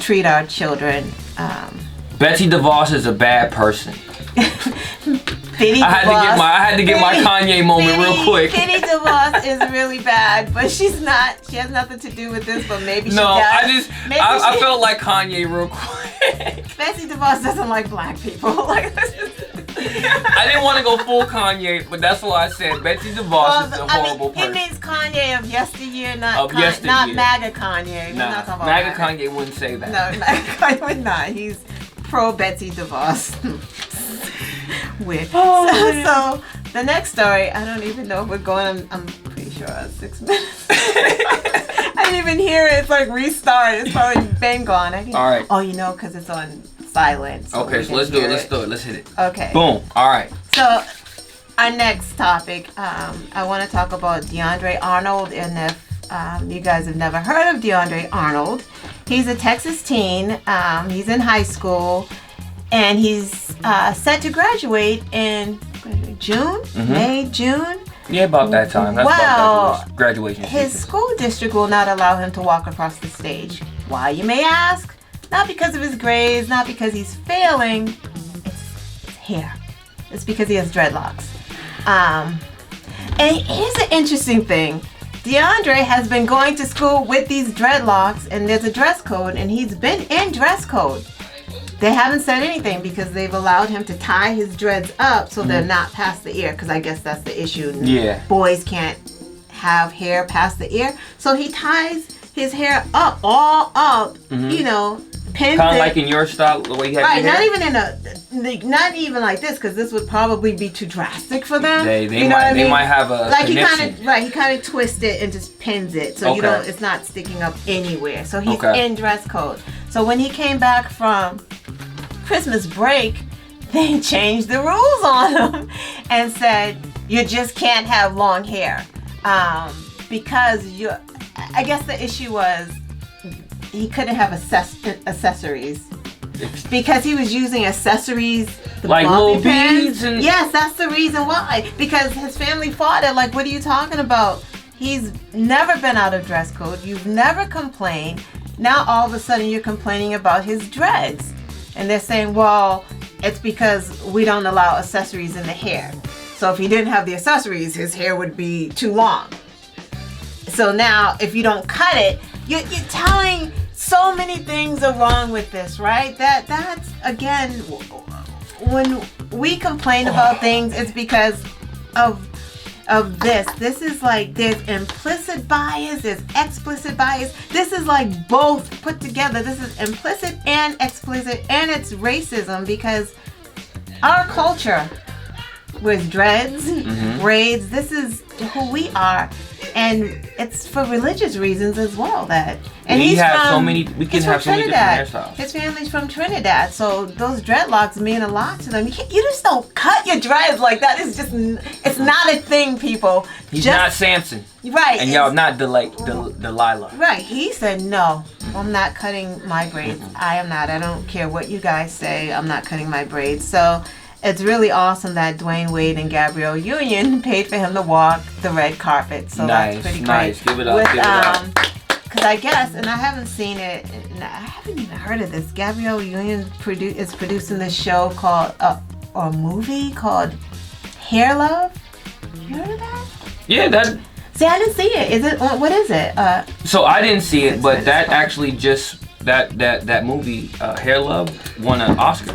treat our children. Betsy DeVos is a bad person. I had to get my Kanye moment real quick. Betsy DeVos is really bad, but she's not. She has nothing to do with this, but maybe she does. I felt like Kanye real quick. Betsy DeVos doesn't like black people. I didn't want to go full Kanye, but that's why I said Betsy DeVos is a horrible person. He means Kanye of yesteryear, not yesteryear. not MAGA Kanye. Nah, not talking about MAGA Kanye wouldn't say that. No, MAGA Kanye would not. He's pro Betsy DeVos. Weird. So the next story, I don't even know if we're going. I'm pretty sure 6 minutes. I didn't even hear it. It's like restart. It's probably been gone. All right. Oh, because it's on silent. So okay, so let's do it. Let's hit it. Okay. Boom. All right. So our next topic, I want to talk about DeAndre Arnold, and if you guys have never heard of DeAndre Arnold, he's a Texas teen. He's in high school, and he's set to graduate in June, May, June. Yeah, about that time. That's about graduation. His school district will not allow him to walk across the stage. Why, you may ask? Not because of his grades, not because he's failing. It's hair. It's because he has dreadlocks. And here's an interesting thing. DeAndre has been going to school with these dreadlocks, and there's a dress code, and he's been in dress code. They haven't said anything because they've allowed him to tie his dreads up so they're not past the ear, because I guess that's the issue. Yeah. Boys can't have hair past the ear. So he ties his hair up, all up, pins kind of like in your style, the way you have right, your hair? Not even like this, because this would probably be too drastic for them. They might have a like connection. he kind of twists it and just pins it, so it's not sticking up anywhere. So he's in dress code. So when he came back from Christmas break, they changed the rules on him and said you just can't have long hair because I guess the issue was he couldn't have accessories because he was using accessories, like little beads and yes, that's the reason why. Because his family fought it. Like, what are you talking about? He's never been out of dress code. You've never complained. Now all of a sudden you're complaining about his dreads, and they're saying, well, it's because we don't allow accessories in the hair. So if he didn't have the accessories, his hair would be too long. So now if you don't cut it, you're telling so many things are wrong with this, right? That's again, when we complain about things, it's because of this. This is like there's implicit bias, there's explicit bias. This is like both put together. This is implicit and explicit, and it's racism because our culture with dreads, braids, this is who we are. And it's for religious reasons as well. We can have so many different hairstyles. His family's from Trinidad, so those dreadlocks mean a lot to them. You just don't cut your dreads like that. It's not a thing, people. He's not Samson. Right. And y'all not Delilah. Right. He said, no, I'm not cutting my braids. I am not. I don't care what you guys say. I'm not cutting my braids. So it's really awesome that Dwayne Wade and Gabrielle Union paid for him to walk the red carpet. So that's pretty great. Nice. Give it up. Because I guess, and I haven't seen it, and I haven't even heard of this. Gabrielle Union is producing this show called, or movie called Hair Love. You heard of that? Yeah, See, I didn't see it. What is it? So I didn't see it, but that actually that movie, Hair Love, won an Oscar.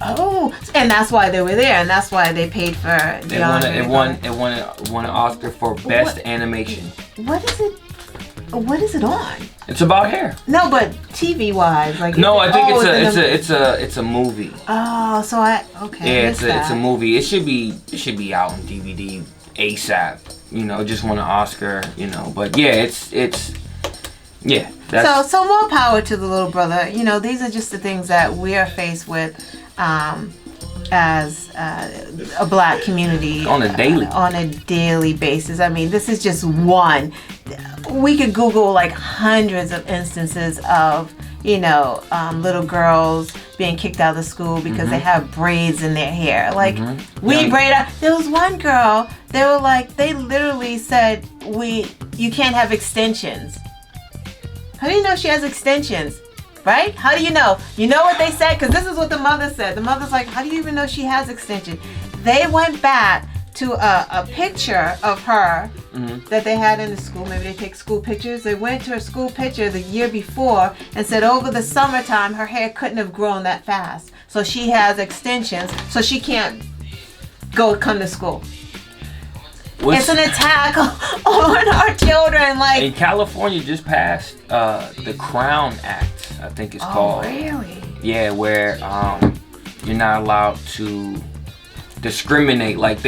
Oh, and that's why they were there, and that's why they paid for. It won an Oscar for best animation. What is it? What is it on? It's about hair. No, but TV wise, like. No, I think it's a movie. Oh, so okay. Yeah, it's a movie. It should be out on DVD ASAP. Just won an Oscar. But yeah, it's yeah. So more power to the little brother. These are just the things that we are faced with. As a black community on a daily basis. I mean, this is just one. We could Google like hundreds of instances of little girls being kicked out of school because they have braids in their hair. Like braid out. There was one girl. They literally said you can't have extensions. How do you know she has extensions? Right? How do you know? You know what they said? Because this is what the mother said. The mother's like, how do you even know she has extensions? They went back to a picture of her that they had in the school. Maybe they take school pictures. They went to her school picture the year before and said over the summertime her hair couldn't have grown that fast. So she has extensions, so she can't come to school. It's an attack on our children. Like, in California just passed the Crown Act, I think it's called. Oh, really? Yeah, where you're not allowed to discriminate. Like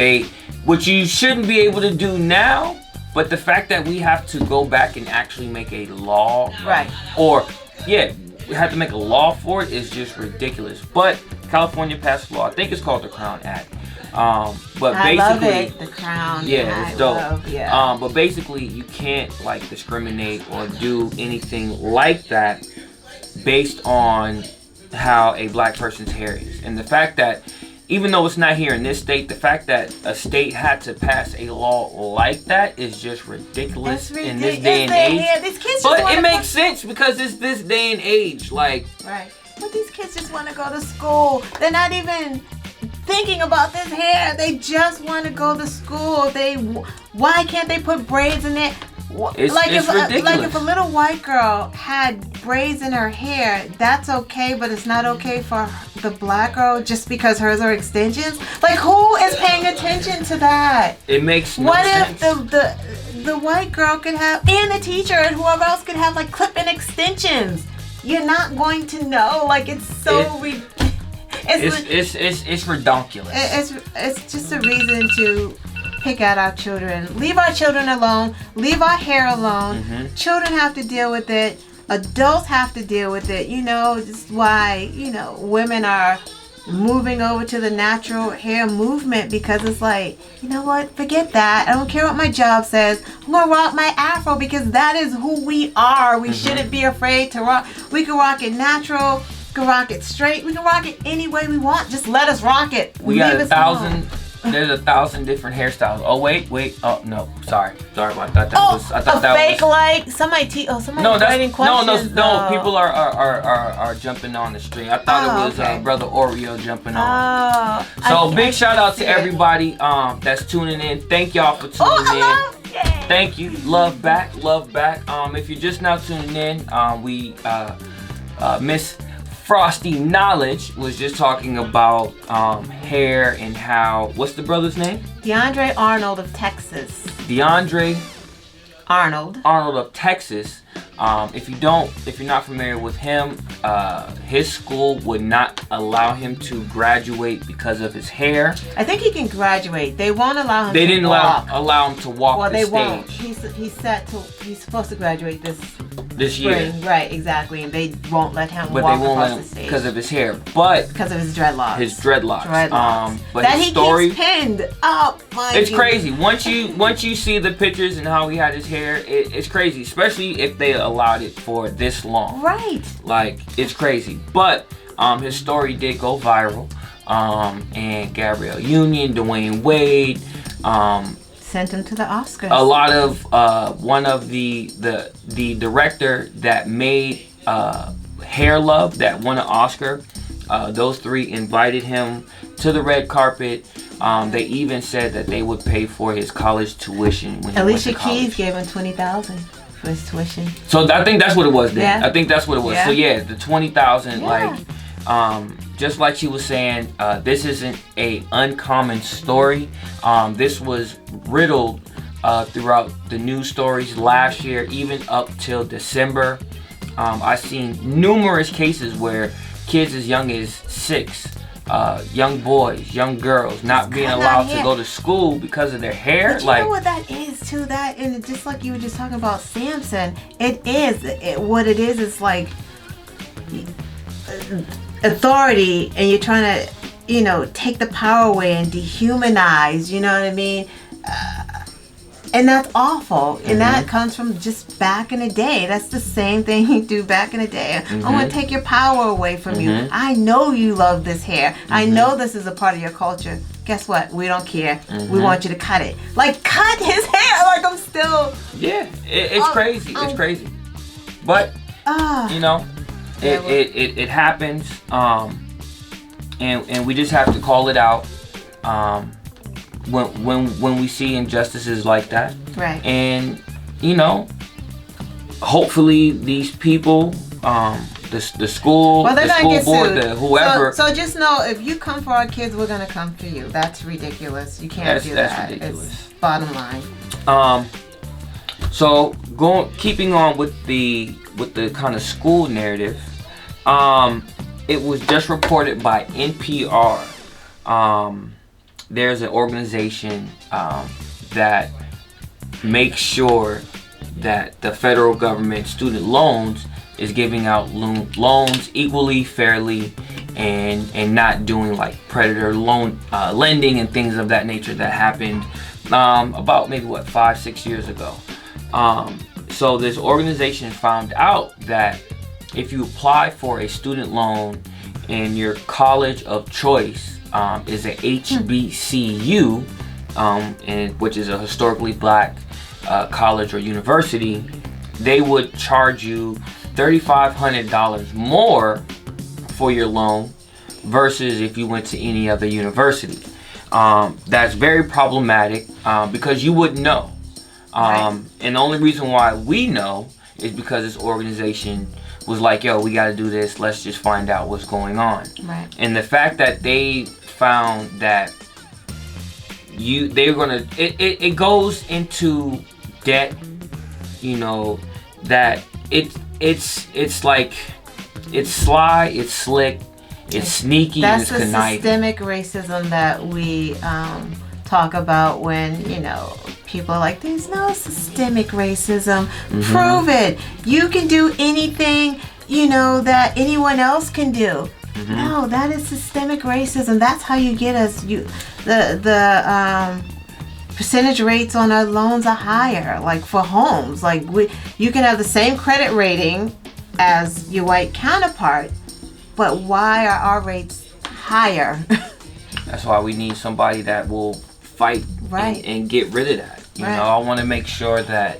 which you shouldn't be able to do now, but the fact that we have to go back and actually make a law, right? Or we have to make a law for it is just ridiculous. But California passed a law. I think it's called the Crown Act. But I basically, love it. The Crown. Yeah, it's dope. But basically, you can't like discriminate or do anything like that based on how a black person's hair is. And the fact that, even though it's not here in this state, the fact that a state had to pass a law like that is just ridiculous in this day and age. Yeah, these kids but it makes sense because it's this day and age. Like, right. But these kids just want to go to school. They're not even thinking about this hair. They just want to go to school. Why can't they put braids in it? It's ridiculous. Like if a little white girl had braids in her hair, that's okay, but it's not okay for the black girl just because hers are extensions. Like, who is paying attention to that? It makes no sense. What if the white girl could have, and the teacher and whoever else could have like clip-in extensions? You're not going to know. Like, it's so ridiculous. It's redonkulous. It's just a reason to pick at our children. Leave our children alone. Leave our hair alone. Children have to deal with it. Adults have to deal with it. This is why, women are moving over to the natural hair movement, because it's like, you know what? Forget that. I don't care what my job says. I'm going to rock my afro because that is who we are. We shouldn't be afraid to rock. We can rock it natural. We can rock it straight. We can rock it any way we want. Just let us rock it. We got 1,000. There's 1,000 different hairstyles. Oh wait. Oh no. Sorry about that. I thought that fake was like somebody. Somebody's writing questions. No. People are jumping on the stream. I thought it was Brother Oreo jumping on. So big shout out to everybody that's tuning in. Thank y'all for tuning in. Thank you. Love back. If you're just now tuning in, we Miss Frosty Knowledge was just talking about hair and how, what's the brother's name? DeAndre Arnold of Texas. DeAndre Arnold of Texas. If you're not familiar with him, his school would not allow him to graduate because of his hair. I think he can graduate. They won't allow him. They didn't allow him to walk the stage. Won't. He's supposed to graduate this year. Spring. Right, exactly. And they won't let him walk across the stage because of his hair, but because of his dreadlocks. But that his he story keeps pinned up. It's crazy. Once you see the pictures and how he had his hair, it's crazy. Especially if they allowed it for this long. Right. Like, it's crazy. But his story did go viral. And Gabrielle Union, Dwayne Wade, sent him to the Oscars. A lot of one of the director that made Hair Love, that won an Oscar. Those three invited him to the red carpet. They even said that they would pay for his college tuition when Alicia he went to college. Keys gave him $20,000 for his tuition. So I think that's what it was then. Yeah. I think that's what it was. Yeah. So yeah, the $20,000, Yeah. like, just like she was saying, this isn't a uncommon story. This was riddled throughout the news stories last year, even up till December. I've seen numerous cases where kids as young as 6, young boys, young girls, not being allowed to go to school because of their hair. But you know what that is too? That, and just like you were just talking about Samson, what it is like authority, and you're trying to, take the power away and dehumanize, you know what I mean? And that's awful. And that comes from just back in the day. That's the same thing you do back in the day. I want to take your power away from you. I know you love this hair. I know this is a part of your culture. Guess what? We don't care. We want you to cut it. Like, cut his hair. Like, I'm still... Yeah, it's crazy. It's crazy. But, It happens, and we just have to call it out when we see injustices like that. Right. And hopefully these people, the school, well, the school board, sued. whoever. So just know, if you come for our kids, we're gonna come for you. That's ridiculous. You can't do that. That's ridiculous. It's bottom line. So keeping on with the kind of school narrative, it was just reported by NPR. There's an organization that makes sure that the federal government student loans is giving out loans equally, fairly, and not doing like predator loan lending and things of that nature that happened about maybe 5-6 years ago. So this organization found out that if you apply for a student loan and your college of choice is a HBCU, and which is a historically black college or university, they would charge you $3,500 more for your loan versus if you went to any other university. That's very problematic because you wouldn't know. And the only reason why we know is because this organization was like, yo, we got to do this. Let's just find out what's going on. Right. And the fact that they found that they're gonna, it goes into debt. That it's like, it's sly, it's slick, it's sneaky, that's and it's conniving. That's the systemic racism that we talk about when people are like, there's no systemic racism. Mm-hmm. Prove it. You can do anything that anyone else can do. Mm-hmm. No, that is systemic racism. That's how you get us. The percentage rates on our loans are higher, like for homes. Like you can have the same credit rating as your white counterpart, but why are our rates higher? That's why we need somebody that will fight and get rid of that. I want to make sure that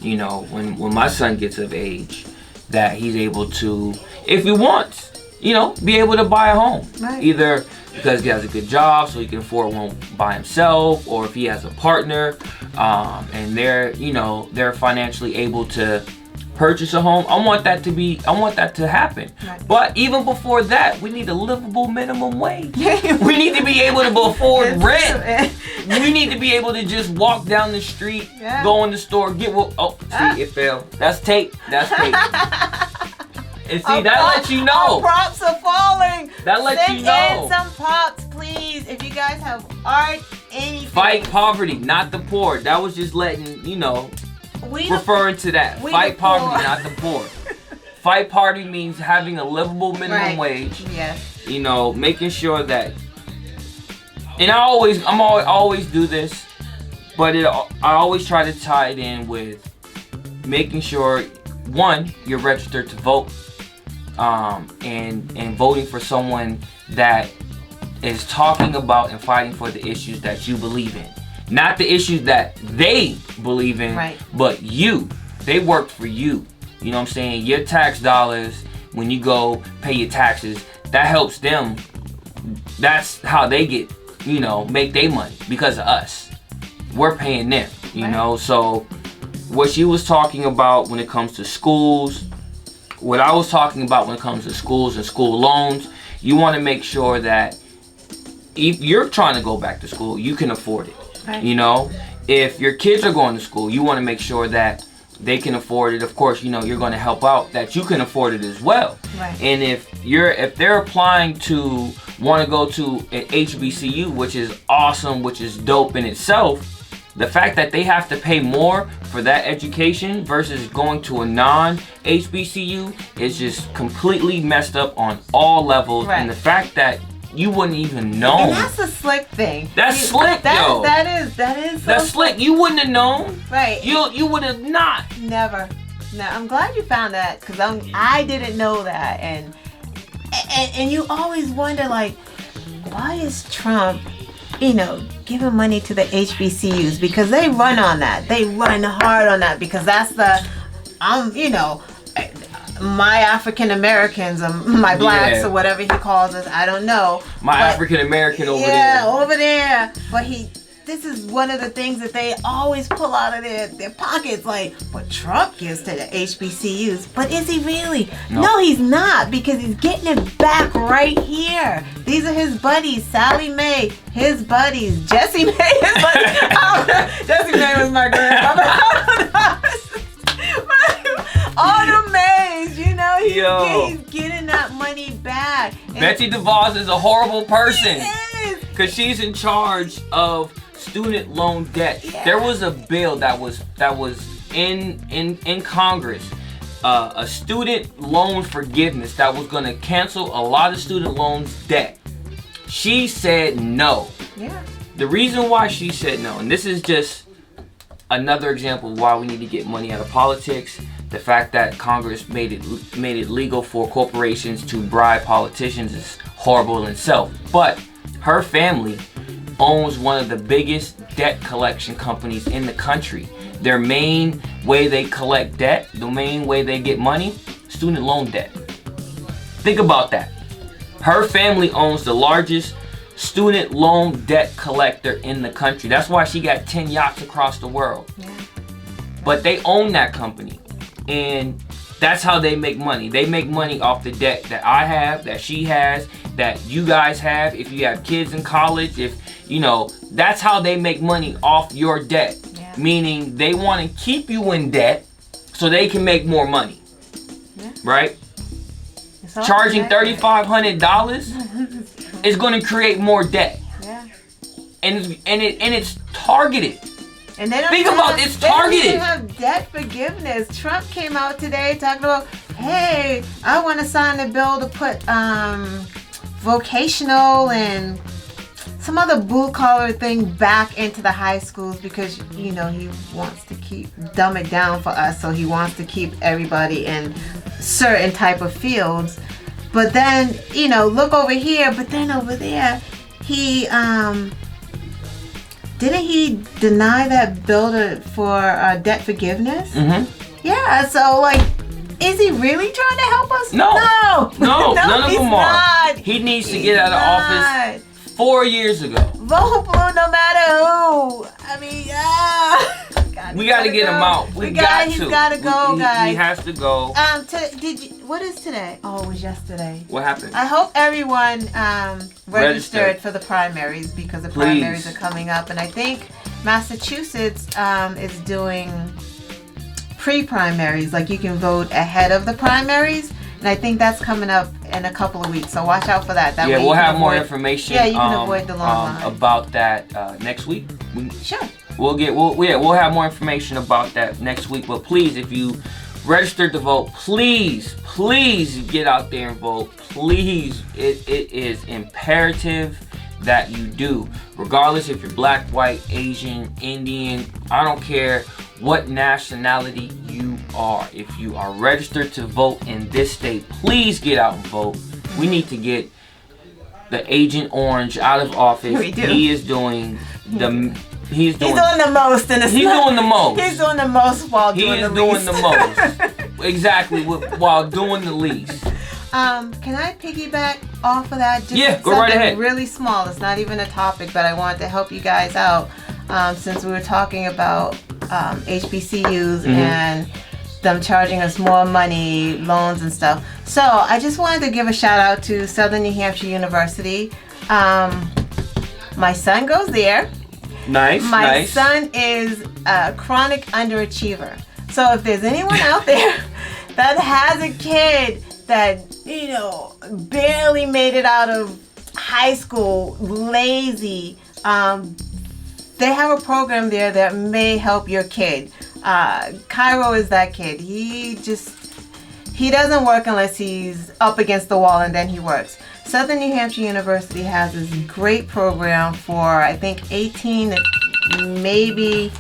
when my son gets of age, that he's able to, if he wants, be able to buy a home. Right. Either because he has a good job so he can afford one by himself, or if he has a partner and they're financially able to purchase a home. I want that to happen. Right. But even before that, we need a livable minimum wage. We need to be able to afford rent. We need to be able to just walk down the street, go in the store, get what. Oh, see, it fell. That's tape. And see, that lets you know. Our props are falling. That lets you know. Send in some props, please. If you guys have art, anything. Fight poverty, not the poor. That was just letting referring to that. Fight poverty, not the poor. Fight poverty means having a livable minimum wage. Yes. Making sure that. And I always do this, but I always try to tie it in with making sure, one, you're registered to vote, and voting for someone that is talking about and fighting for the issues that you believe in. Not the issues that they believe in, but you. They work for you. You know what I'm saying? Your tax dollars, when you go pay your taxes, that helps them. That's how they get, make their money, because of us. We're paying them, you know? So what she was talking about when it comes to schools, what I was talking about when it comes to schools and school loans, you want to make sure that if you're trying to go back to school, you can afford it. Right. If your kids are going to school, you want to make sure that they can afford it. Of course, you're going to help out that you can afford it as well. Right. And if they're applying to want to go to an HBCU, which is awesome, which is dope in itself, the fact that they have to pay more for that education versus going to a non-HBCU is just completely messed up on all levels. Right. And the fact that you wouldn't even know. And that's a slick thing. That's slick, yo. That is. That's slick. You wouldn't have known. Right. You would have not. Never. No, I'm glad you found that, because I didn't know that, and you always wonder, like, why is Trump, giving money to the HBCUs? Because they run on that. They run hard on that, because that's my African Americans or my blacks or whatever he calls us. I don't know. My African American over there. Yeah, over there. But this is one of the things that they always pull out of their pockets, like what Trump gives to the HBCUs. But is he really? No, he's not, because he's getting it back right here. These are his buddies. Sally Mae, his buddies. Jessie Mae, his buddies. Jessie Mae was my grandmother. All the Mays, you know, he's getting that money back. Betsy DeVos is a horrible person. She is. Because she's in charge of student loan debt. Yeah. There was a bill that was in Congress, a student loan forgiveness that was going to cancel a lot of student loans debt. She said no. Yeah. The reason why she said no, and this is just another example of why we need to get money out of politics. The fact that Congress made it legal for corporations to bribe politicians is horrible in itself. But her family owns one of the biggest debt collection companies in the country. Their main way they collect debt, the main way they get money, student loan debt. Think about that. Her family owns the largest student loan debt collector in the country. That's why she got 10 yachts across the world. Yeah. But they own that company. And that's how they make money. They make money off the debt that I have, that she has, that you guys have. If you have kids in college, that's how they make money off your debt. Yeah. Meaning they want to keep you in debt so they can make more money. Yeah. Right? Charging $3,500 is going to create more debt. Yeah. And it's targeted. And they don't think about it's targeted. They don't even have debt forgiveness. Trump came out today talking about, hey, I want to sign a bill to put vocational and some other blue collar thing back into the high schools because he wants to dumb it down for us. So he wants to keep everybody in certain type of fields. But then look over here. But then over there, he didn't he deny that bill for debt forgiveness? Mm-hmm. Yeah, so is he really trying to help us? No, no, none of them are. He needs to get out of office 4 years ago. Vote blue no matter who. I mean, we got to get him out. He's got to go, guys. He has to go. What is today? Oh, it was yesterday. What happened? I hope everyone registered for the primaries because the primaries are coming up, and I think Massachusetts is doing pre-primaries. You can vote ahead of the primaries. And I think that's coming up in a couple of weeks, so watch out for that. We'll have more information. Yeah, you can avoid the long line. About that next week. Sure. We'll have more information about that next week. But please, if you registered to vote, please get out there and vote. Please, it is imperative that you do, regardless if you're black, white, Asian, Indian. I don't care what nationality you are. If you are registered to vote in this state, please get out and vote. We need to get the Agent Orange out of office. He is doing the He's doing the most in the He's doing the most. He's doing the most while doing the least. He is doing the most. Exactly, while doing the least. Can I piggyback off of that? Just go right ahead. Really small. It's not even a topic, but I wanted to help you guys out since we were talking about HBCUs and them charging us more money, loans and stuff. So I just wanted to give a shout out to Southern New Hampshire University. My son goes there. Nice. My son is a chronic underachiever. So if there's anyone out there that has a kid that, barely made it out of high school, lazy, they have a program there that may help your kid. Cairo is that kid. He doesn't work unless he's up against the wall, and then he works. Southern New Hampshire University has this great program for, I think, 18 to maybe,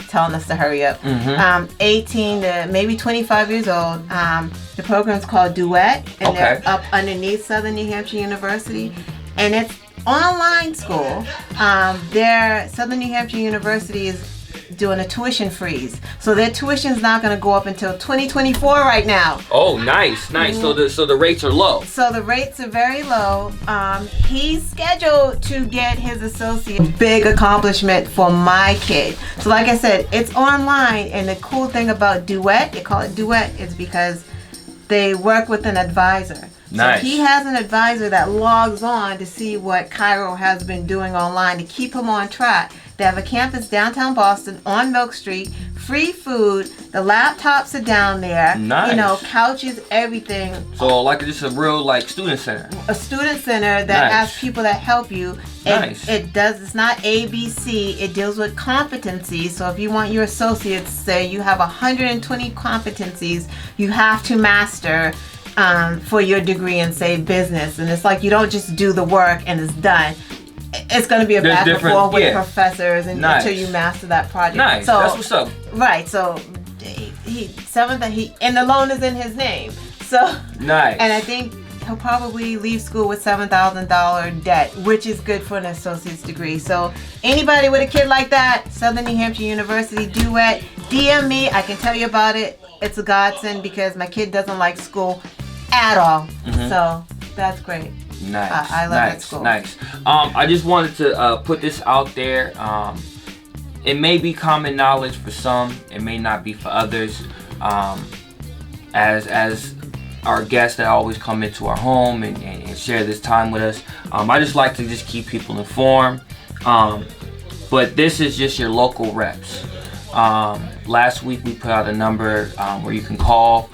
telling us to hurry up, 18 to maybe 25 years old. The program's called Duet, and they're up underneath Southern New Hampshire University, and it's online school. Southern New Hampshire University is doing a tuition freeze. So their tuition's not going to go up until 2024 right now. Oh, nice. Mm-hmm. So the rates are low. So the rates are very low. He's scheduled to get his associate. Big accomplishment for my kid. So like I said, it's online, and the cool thing about Duet, they call it Duet, is because they work with an advisor. Nice. So he has an advisor that logs on to see what Cairo has been doing online to keep him on track. They have a campus downtown Boston on Milk Street, free food, the laptops are down there, nice. You know, couches, everything. So like just a real like student center. A student center that nice. has people that help you. Nice. It's not ABC, it deals with competencies. So if you want your associates, say you have 120 competencies you have to master for your degree in, say, business. And it's like you don't just do the work and it's done. It's going to be a back and forth with professors until you master that project. Nice. So, that's what's up. Right. So and the loan is in his name. So nice. And I think he'll probably leave school with $7,000 debt, which is good for an associate's degree. So anybody with a kid like that, Southern New Hampshire University, Duet, DM me. I can tell you about it. It's a godsend because my kid doesn't like school at all. Mm-hmm. So that's great. Nice. I love that school. Nice. I just wanted to put this out there. It may be common knowledge for some. It may not be for others. As our guests that always come into our home and share this time with us, I just like to just keep people informed. But this is just your local reps. Last week we put out a number where you can call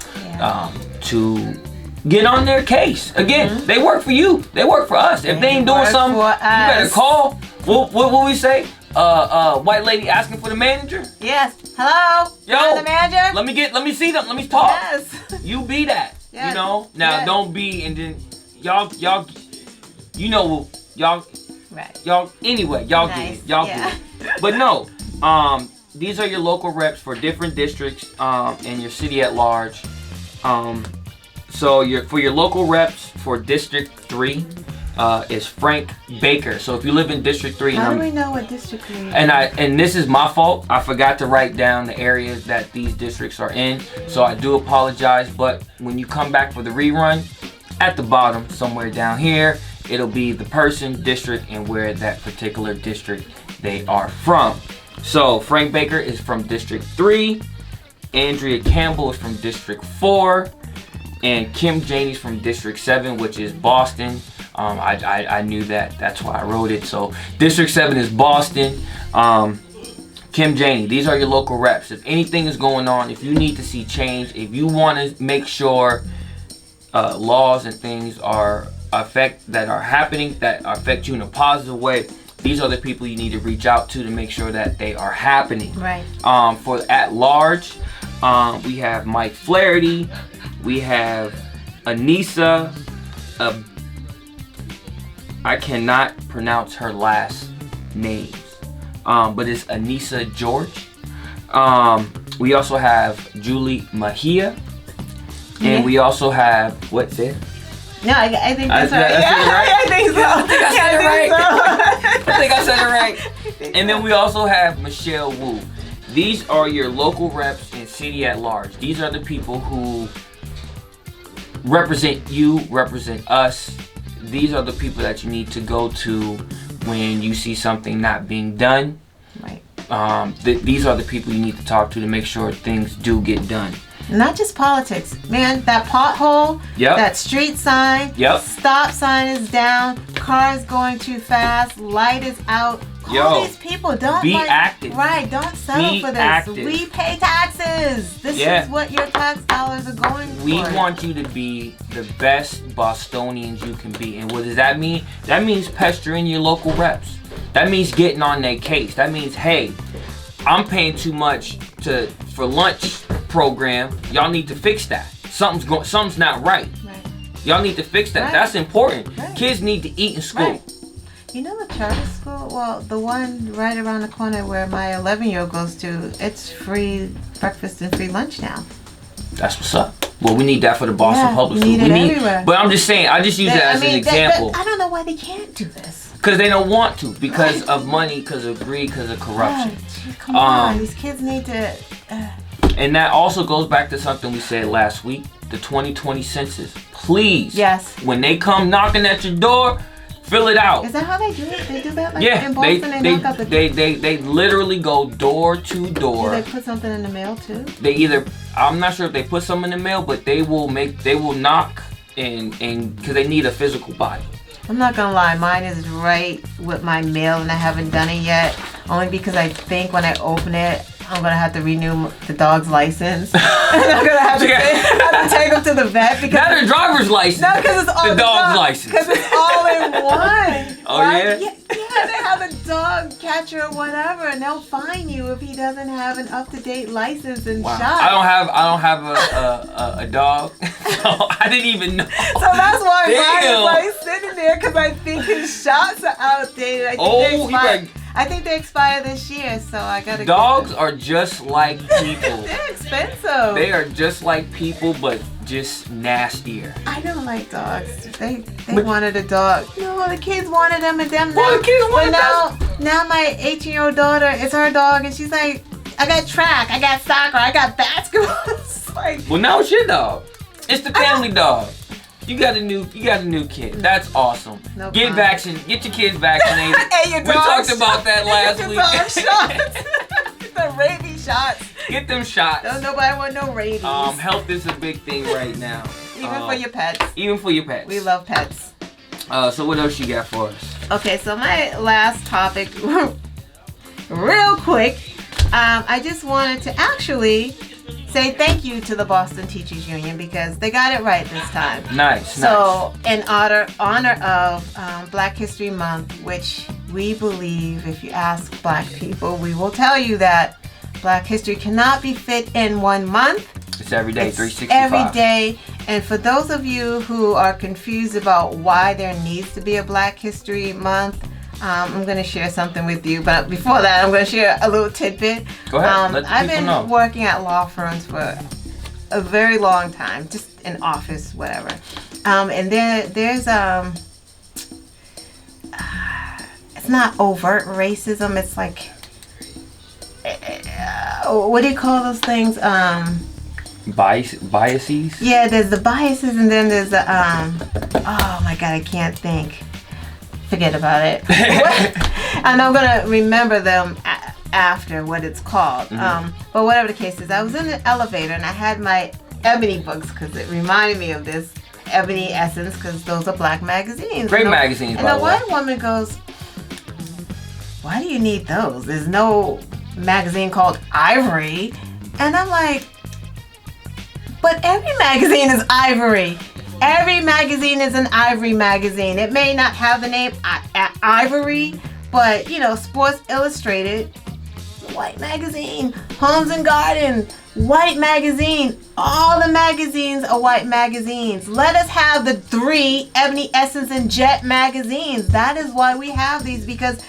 to get on their case. Again, they work for you. They work for us. If they ain't doing something, you better call. What we say? White lady asking for the manager? Yes. Hello? Yo, the manager? Let me see them. Let me talk. Yes. You be that. Yes. You know? Now don't be and then y'all you know y'all right. Y'all anyway, y'all nice. get it. Y'all get it. But no, these are your local reps for different districts and your city at large. So for your local reps for District 3 is Frank Baker. So if you live in District 3, how do we know what District 3 is? And this is my fault. I forgot to write down the areas that these districts are in. So I do apologize. But when you come back for the rerun, at the bottom somewhere down here, it'll be the person, district, and where that particular district they are from. So Frank Baker is from District 3. Andrea Campbell is from District 4. And Kim Janey's from District 7, which is Boston. I knew that. That's why I wrote it. So District 7 is Boston. Kim Janey, these are your local reps. If anything is going on, if you need to see change, if you want to make sure laws and things that are happening that affect you in a positive way, these are the people you need to reach out to make sure that they are happening. Right. For at large, we have Mike Flaherty. We have Anissa. I cannot pronounce her last names, but it's Anissa George. We also have Julie Mejia, and we also have what's it? No, I think that's right. I think so. I think I said it right. So. I think I said it right. And then we also have Michelle Wu. These are your local reps in city at large. These are the people who represent you, represent us. These are the people that you need to go to when you see something not being done. Right. These are the people you need to talk to make sure things do get done. Not just politics, man. That pothole, that street sign, stop sign is down, cars going too fast, light is out. Call these people. Don't be active. Right. Don't settle for this. Active. We pay taxes. This is what your tax dollars are going for. We want you to be the best Bostonians you can be. And what does that mean? That means pestering your local reps. That means getting on their case. That means, hey, I'm paying too much for lunch program. Y'all need to fix that. Something's not right. Y'all need to fix that. That's important. Kids need to eat in school. You know the charter school? Well, the one right around the corner where my 11-year-old goes to, it's free breakfast and free lunch now. That's what's up. Well, we need that for the Boston Public School. We need it everywhere. But I'm just saying, I just use that as an example. I don't know why they can't do this. Because they don't want to. Because of money, because of greed, because of corruption. Come on. These kids need to... And that also goes back to something we said last week. The 2020 census. Please. Yes. When they come knocking at your door, fill it out. Is that how they do it? They do that? Like yeah. In Boston, they knock out the... They literally go door to door. Do they put something in the mail too? They either... I'm not sure if they put something in the mail, but they will knock and because they need a physical body. I'm not gonna lie, mine is right with my mail and I haven't done it yet. Only because I think when I open it, I'm gonna have to renew the dog's license. And I'm gonna have to take him to the vet because not a driver's license. No, because it's all the dog's license. Because it's all in one. Oh right? yeah? Yeah, they have a dog catcher or whatever, and they'll fine you if he doesn't have an up-to-date license and shot. I don't have a dog, so I didn't even know. So that's why mine is like sitting there because I think his shots are outdated. I think they expire this year, so I gotta. Dogs are just like people. They're expensive. They are just like people, but just nastier. I don't like dogs. They wanted a dog. No, the kids wanted them and them. Well, the kids wanted them. Now my 18-year-old daughter, it's her dog, and she's like, I got track, I got soccer, I got basketball. It's like, well, now it's your dog. It's the family dog. You got a new kid. That's awesome. No Get your kids vaccinated. Hey, your we talked about that last week. Shots. The rabies shots. Get them shots. Don't nobody want no rabies. Health is a big thing right now. Even for your pets. Even for your pets. We love pets. So what else you got for us? Okay, so my last topic, real quick, I just wanted to actually say thank you to the Boston Teachers Union because they got it right this time. Nice. So in honor of Black History Month, which we believe, if you ask Black people, we will tell you that Black history cannot be fit in 1 month. It's every day, 365. Every day. And for those of you who are confused about why there needs to be a Black History Month, I'm going to share something with you. But before that, I'm going to share a little tidbit. Go ahead. I've been working at law firms for a very long time, just in office, whatever. And there's it's not overt racism. It's like, what do you call those things? Biases? Yeah, there's the biases, and then there's the oh my God, I can't think. Forget about it. And I'm gonna remember them after what it's called. Mm-hmm. But whatever the case is, I was in the elevator and I had my Ebony books because it reminded me of this Ebony Essence because those are Black magazines. Great magazines. And the white woman goes, "Why do you need those? There's no magazine called Ivory." And I'm like, but every magazine is Ivory. Every magazine is an Ivory magazine. It may not have the name Ivory, but Sports Illustrated, white magazine. Homes and Garden, white magazine. All the magazines are white magazines. Let us have the 3 Ebony, Essence, and Jet magazines. That is why we have these, because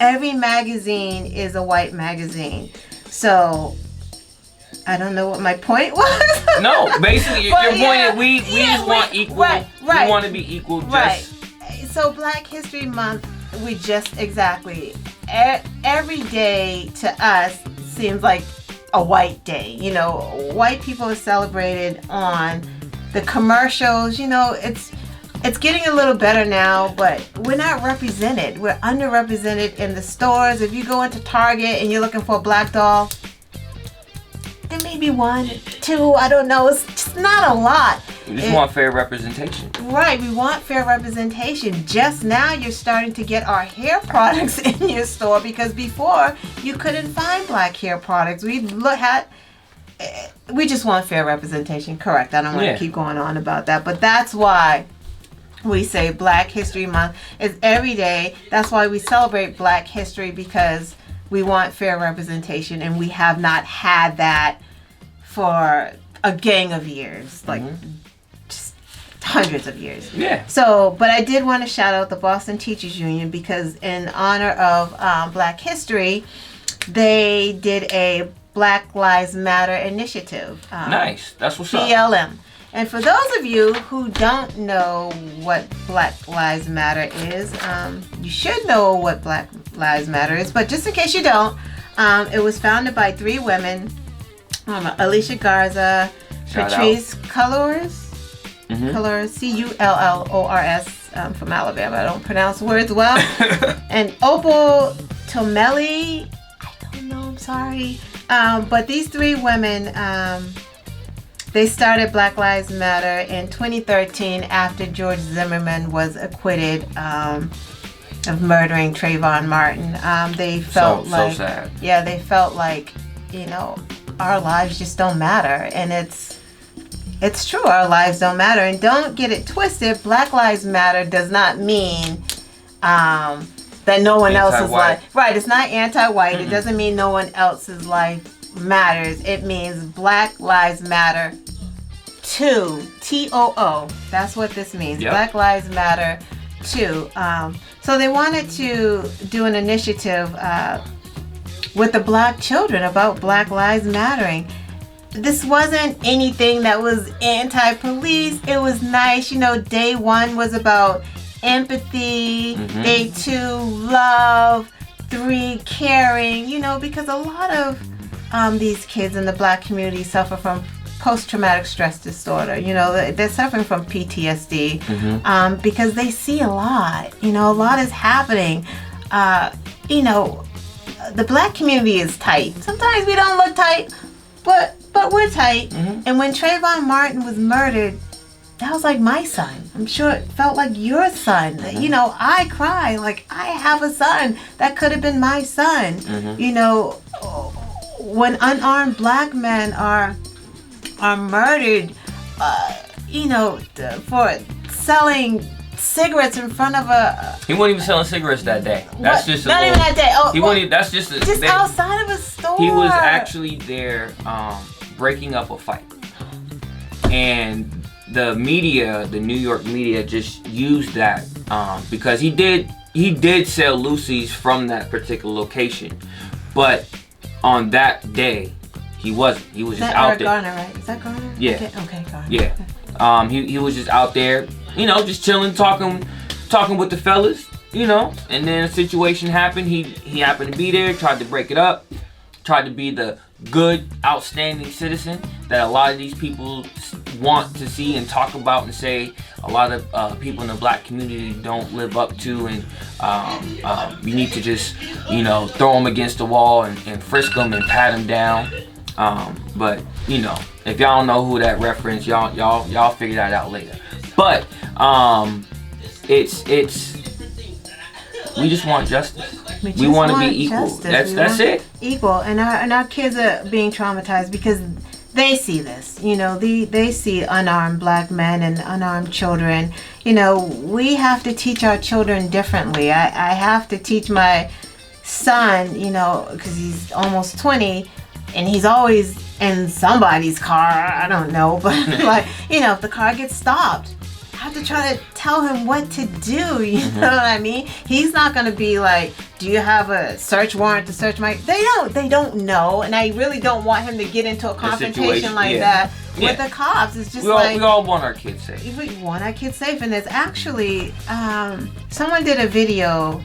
every magazine is a white magazine. So I don't know what my point was. No, basically your point is we just want equal. Right. We want to be equal. Right. So Black History Month, we just exactly every day to us seems like a white day. White people are celebrated on the commercials. It's getting a little better now, but we're not represented. We're underrepresented in the stores. If you go into Target and you're looking for a black doll, there may be 1, 2, I don't know. It's just not a lot. We just want fair representation. Right, we want fair representation. Just now you're starting to get our hair products in your store because before you couldn't find Black hair products. We just want fair representation. Correct. I don't want to keep going on about that, but that's why we say Black History Month is every day. That's why we celebrate Black history, because we want fair representation, and we have not had that for a gang of years, like just hundreds of years. Yeah. So, but I did want to shout out the Boston Teachers Union because in honor of Black history, they did a Black Lives Matter initiative. Nice. That's what's up. BLM. And for those of you who don't know what Black Lives Matter is, you should know what Black Lives Matter is, but just in case you don't, it was founded by 3 women, Alicia Garza, Patrice Cullors, Cullors, from Alabama. I don't pronounce words well. And Opal Tomeli, I don't know, I'm sorry. But these 3 women, they started Black Lives Matter in 2013 after George Zimmerman was acquitted of murdering Trayvon Martin. They felt so sad. Yeah, they felt like, our lives just don't matter. And it's true, our lives don't matter. And don't get it twisted, Black Lives Matter does not mean that no one else's life. Right, it's not anti-white. Mm-hmm. It doesn't mean no one else's life matters. It means Black Lives Matter 2, T-O-O. That's what this means. Yep. Black Lives Matter 2. So they wanted to do an initiative with the black children about Black Lives Mattering. This wasn't anything that was anti-police. It was nice. Day 1 was about empathy. Mm-hmm. Day 2, love. 3, caring. Because a lot of these kids in the black community suffer from post-traumatic stress disorder. They're suffering from PTSD because they see a lot. A lot is happening. The black community is tight. Sometimes we don't look tight, but we're tight. Mm-hmm. And when Trayvon Martin was murdered, that was like my son. I'm sure it felt like your son. Mm-hmm. I cry like I have a son. That could have been my son. Mm-hmm. When unarmed black men are murdered, for selling cigarettes in front of a. He wasn't even selling cigarettes that day. That's just not even that day. Oh, he wasn't. That's just outside of a store. He was actually there, breaking up a fight, and the media, the New York media, just used that because he did sell Lucy's from that particular location, but on that day. He wasn't. He was just out there. Garner, right? Is that Garner? Yeah. Okay, Garner. Yeah. He was just out there, just chilling, talking with the fellas, and then a situation happened. He happened to be there, tried to break it up, tried to be the good, outstanding citizen that a lot of these people want to see and talk about and say a lot of people in the black community don't live up to, and you need to just, throw them against the wall and frisk them and pat them down. But if y'all don't know who that reference, y'all figure that out later. But it's we just want justice. We want to be equal. That's it. Equal, and our kids are being traumatized because they see this. They see unarmed black men and unarmed children. We have to teach our children differently. I have to teach my son, because he's almost 20. And he's always in somebody's car, I don't know, but if the car gets stopped, I have to try to tell him what to do, you know what I mean? He's not going to be like, do you have a search warrant to search my... They don't know, and I really don't want him to get into a confrontation like that with the cops. It's just we all want our kids safe. We want our kids safe, and there's actually, someone did a video,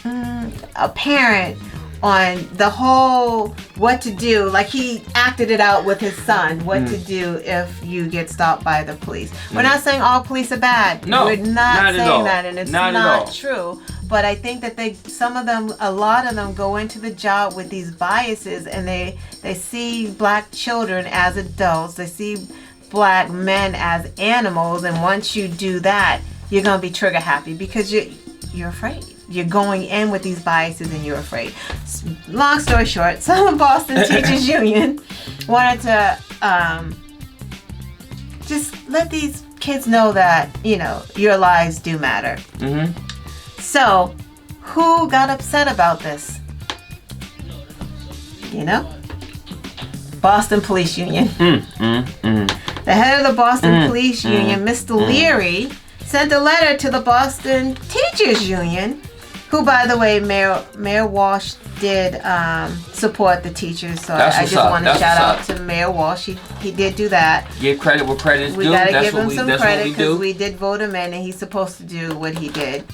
a parent, on the whole what to do. Like he acted it out with his son, what to do if you get stopped by the police. We're not saying all police are bad. No, we're not saying that, and it's not true. But I think that a lot of them go into the job with these biases, and they see black children as adults. They see black men as animals, and once you do that, you're gonna be trigger happy because you're afraid. You're going in with these biases and you're afraid. Long story short, some Boston Teachers Union wanted to just let these kids know that, your lives do matter. Mm-hmm. So, who got upset about this? Boston Police Union. The head of the Boston Police Union, Mr. Leary, sent a letter to the Boston Teachers Union, who, by the way, Mayor Walsh did support the teachers, so I just want to shout out to Mayor Walsh. He did do that. Give credit where credit's due. We gotta give him some credit because we did vote him in, and he's supposed to do what he did.